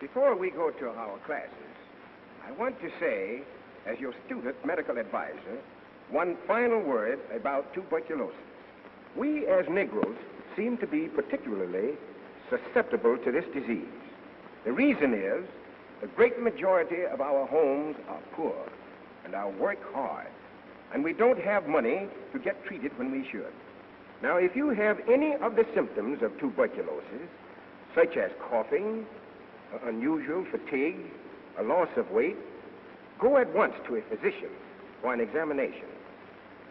Before we go to our classes, I want to say, as your student medical advisor, one final word about tuberculosis. We as Negroes seem to be particularly susceptible to this disease. The reason is the great majority of our homes are poor and our work hard, and we don't have money to get treated when we should. Now, if you have any of the symptoms of tuberculosis, such as coughing, unusual fatigue, a loss of weight, go at once to a physician for an examination.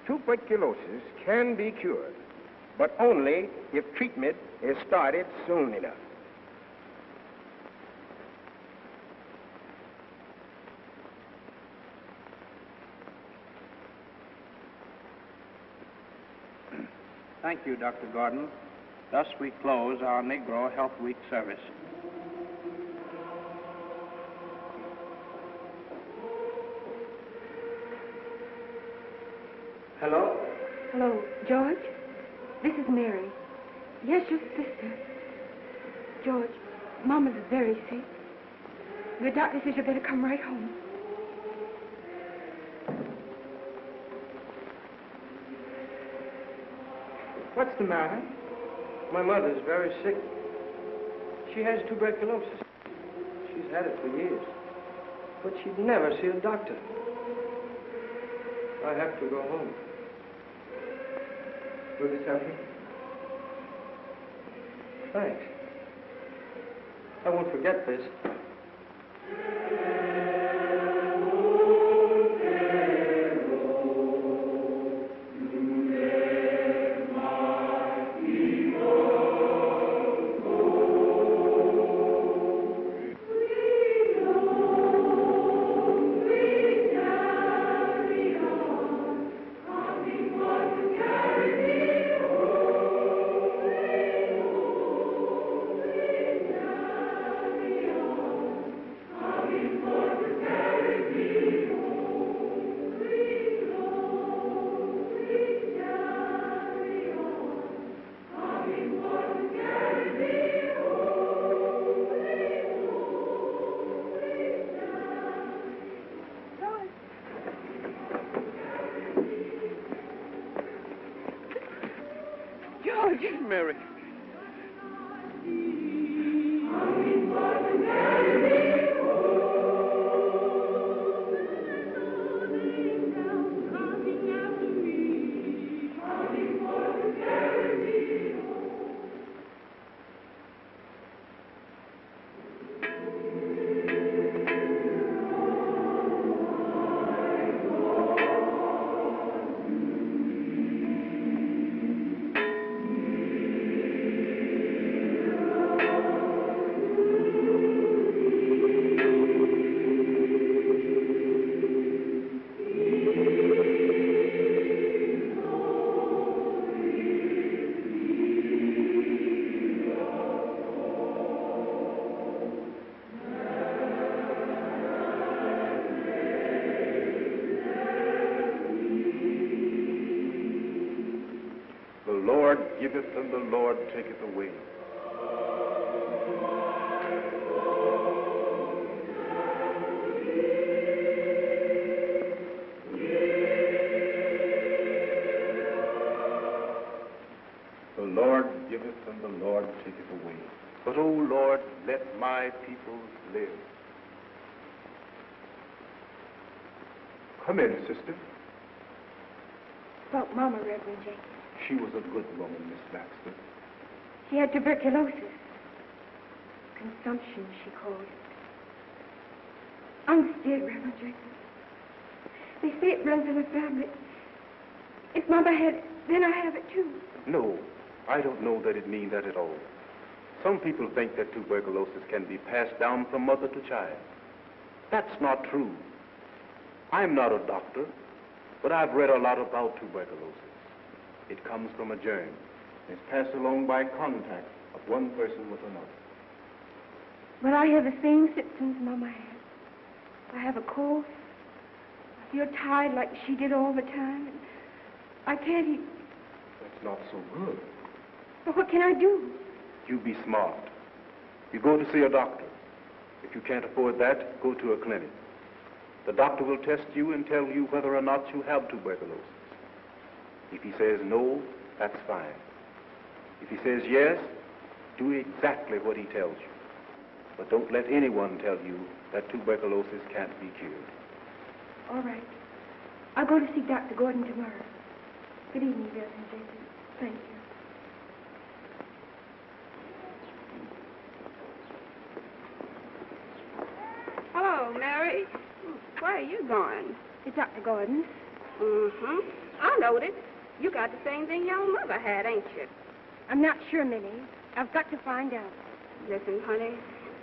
Tuberculosis can be cured, but only if treatment is started soon enough. Thank you, Dr. Gordon. Thus we close our Negro Health Week service. Hello? Hello, George? This is Mary. Yes, your sister. George, Mama's very sick. The doctor says you better come right home. What's the matter? My mother's very sick. She has tuberculosis. She's had it for years. But she'd never see a doctor. I have to go home. Will this help you? Thanks. I won't forget this. Mary. The Lord giveth and the Lord taketh away. The Lord giveth and the Lord taketh away. But, O Lord, let my people live. Come in, sister. About Mama, Reverend Jenkins. She was a good woman, Miss Baxter. She had tuberculosis. Consumption, she called it. I'm scared, Reverend Jenkins. They say it runs in the family. If Mama had it, then I have it too. No, I don't know that it means that at all. Some people think that tuberculosis can be passed down from mother to child. That's not true. I'm not a doctor, but I've read a lot about tuberculosis. It comes from a germ. It's passed along by contact of one person with another. But I have the same symptoms Mama had. I have a cough. I feel tired like she did all the time. And I can't eat. That's not so good. But what can I do? You be smart. You go to see a doctor. If you can't afford that, go to a clinic. The doctor will test you and tell you whether or not you have tuberculosis. If he says no, that's fine. If he says yes, do exactly what he tells you. But don't let anyone tell you that tuberculosis can't be cured. All right. I'll go to see Dr. Gordon tomorrow. Good evening, Reverend Jacob. Thank you. Hello, Mary. Where are you going? To Dr. Gordon's. Mm-hmm. I noticed. You got the same thing your mother had, ain't you? I'm not sure, Minnie. I've got to find out. Listen, honey,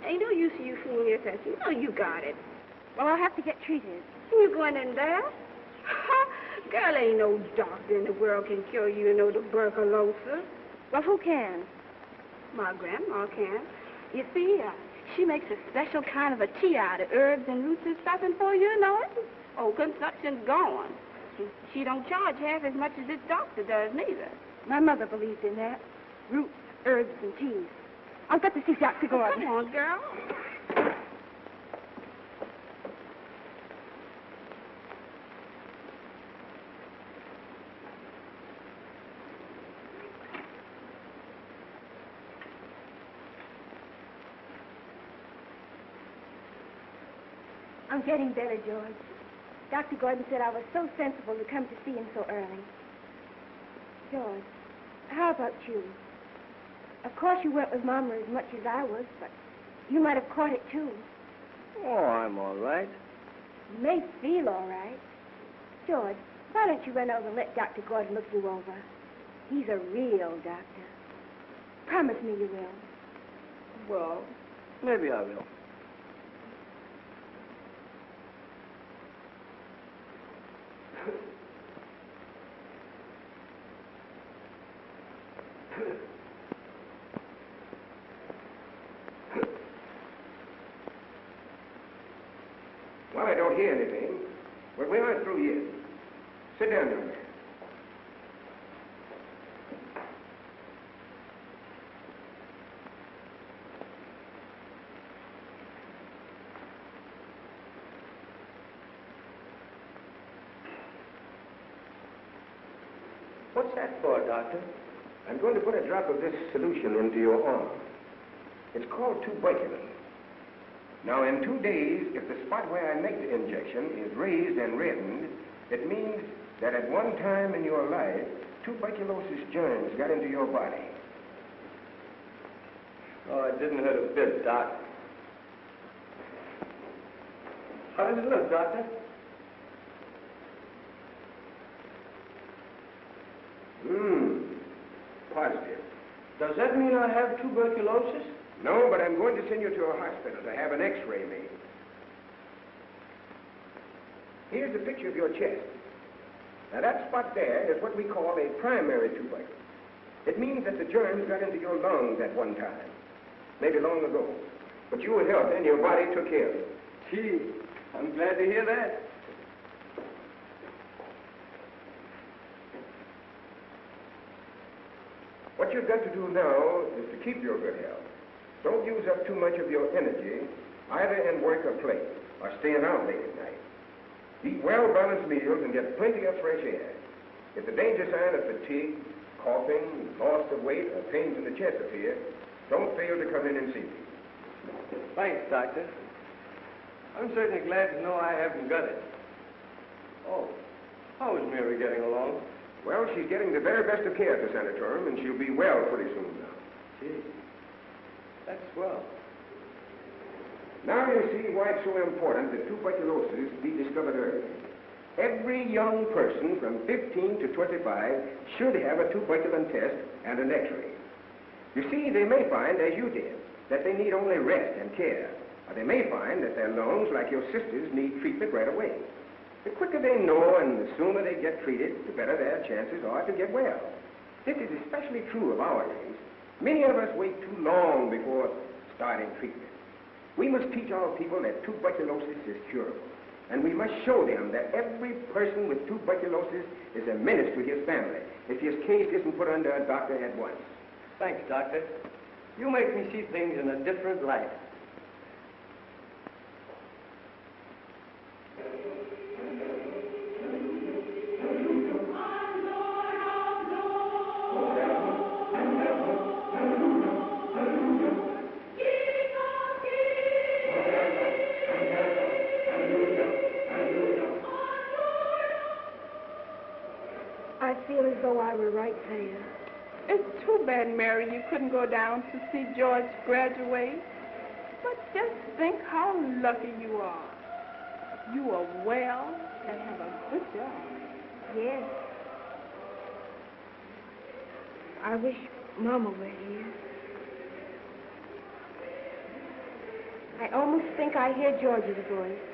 ain't no use you fooling yourself. You know you got it. Well, I'll have to get treated. You going in there? Girl, ain't no doctor in the world can cure you no tuberculosis. Well, who can? My grandma can. You see, she makes a special kind of a tea out of herbs and roots and stuff, and before you know it, consumption's gone. She don't charge half as much as this doctor does, neither. My mother believes in that. Roots, herbs, and teas. I've got to see Dr. Gordon. Come on, girl. I'm getting better, George. Dr. Gordon said I was so sensible to come to see him so early. George, how about you? Of course you weren't with Mama as much as I was, but you might have caught it too. Oh, I'm all right. You may feel all right. George, why don't you run over and let Dr. Gordon look you over? He's a real doctor. Promise me you will. Well, maybe I will. Well, I don't hear anything, but we aren't through yet. Sit down, young man. What's that for, Doctor? I'm going to put a drop of this solution into your arm. It's called tuberculin. Now, in 2 days, if the spot where I make the injection is raised and reddened, it means that at one time in your life, tuberculosis germs got into your body. Oh, it didn't hurt a bit, Doc. How does it look, Doctor? Positive. Does that mean I have tuberculosis? No, but I'm going to send you to a hospital to have an x-ray made. Here's a picture of your chest. Now, that spot there is what we call a primary tuberculosis. It means that the germs got into your lungs at one time, maybe long ago. But you were healthy and your body took care of it. Gee, I'm glad to hear that. What you've got to do now is to keep your good health. Don't use up too much of your energy, either in work or play, or staying out late at night. Eat well-balanced meals and get plenty of fresh air. If the danger sign of fatigue, coughing, loss of weight, or pains in the chest appear, don't fail to come in and see me. Thanks, Doctor. I'm certainly glad to know I haven't got it. Oh, how is Mary getting along? Well, she's getting the very best of care at the sanatorium, and she'll be well pretty soon now. Gee, that's swell. Now you see why it's so important that tuberculosis be discovered early. Every young person from 15 to 25 should have a tuberculin test and an x-ray. You see, they may find, as you did, that they need only rest and care. Or they may find that their lungs, like your sister's, need treatment right away. The quicker they know and the sooner they get treated, the better their chances are to get well. This is especially true of our days. Many of us wait too long before starting treatment. We must teach our people that tuberculosis is curable. And we must show them that every person with tuberculosis is a menace to his family if his case isn't put under a doctor at once. Thanks, Doctor. You make me see things in a different light. feel as though I were right there. It's too bad, Mary, you couldn't go down to see George graduate. But just think how lucky you are. You are well and have a good job. Yes. I wish Mama were here. I almost think I hear George's voice.